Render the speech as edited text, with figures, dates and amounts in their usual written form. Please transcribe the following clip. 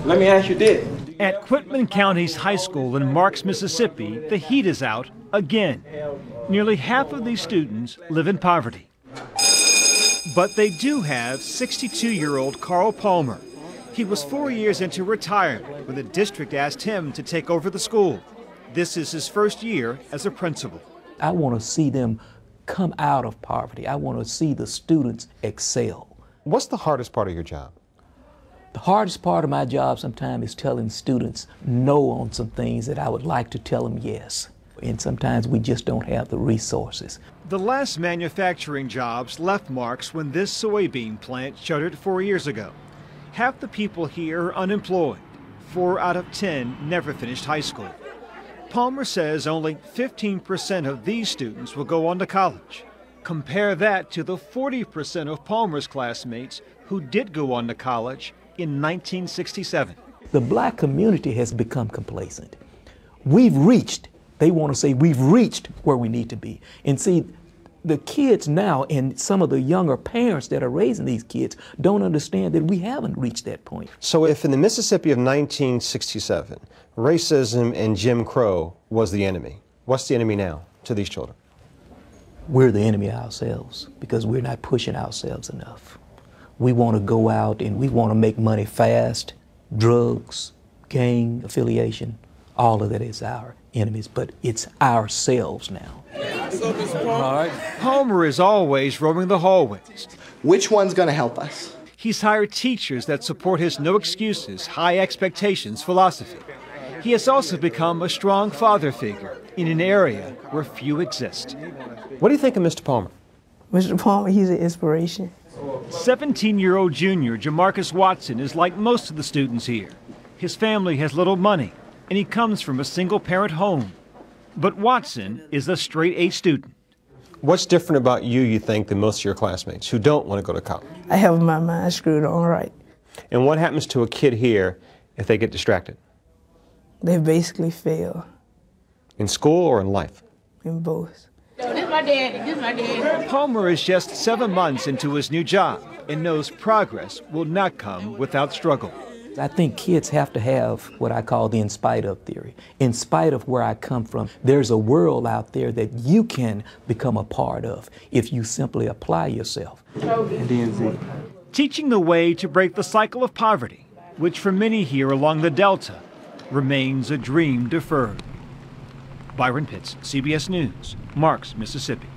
Let me ask you this. At Quitman County's high school in Marks, Mississippi, the heat is out again. Nearly half of these students live in poverty. But they do have 62-year-old Carl Palmer. He was 4 years into retirement when the district asked him to take over the school. This is his first year as a principal. I want to see them come out of poverty. I want to see the students excel. What's the hardest part of your job? The hardest part of my job sometimes is telling students no on some things that I would like to tell them yes. And sometimes we just don't have the resources. The last manufacturing jobs left Marks when this soybean plant shuttered 4 years ago. Half the people here are unemployed. 4 out of 10 never finished high school. Palmer says only 15% of these students will go on to college. Compare that to the 40% of Palmer's classmates who did go on to college in 1967. The black community has become complacent. We've reached, they want to say we've reached where we need to be. And see, the kids now and some of the younger parents that are raising these kids don't understand that we haven't reached that point. So if in the Mississippi of 1967, racism and Jim Crow was the enemy, what's the enemy now to these children? We're the enemy ourselves because we're not pushing ourselves enough. We want to go out and we want to make money fast, drugs, gang affiliation, all of that is our enemies, but it's ourselves now. All right. Palmer is always roaming the hallways. Which one's going to help us? He's hired teachers that support his no excuses, high expectations philosophy. He has also become a strong father figure in an area where few exist. What do you think of Mr. Palmer? Mr. Palmer, he's an inspiration. 17-year-old junior Jamarcus Watson is like most of the students here. His family has little money, and he comes from a single-parent home. But Watson is a straight-A student. What's different about you think, than most of your classmates who don't want to go to college? I have my mind screwed on right. And what happens to a kid here if they get distracted? They basically fail. In school or in life? In both. This my daddy, this my daddy. Palmer is just 7 months into his new job and knows progress will not come without struggle. I think kids have to have what I call the in spite of theory. In spite of where I come from, there's a world out there that you can become a part of if you simply apply yourself. Teaching the way to break the cycle of poverty, which for many here along the Delta remains a dream deferred. Byron Pitts, CBS News, Marks, Mississippi.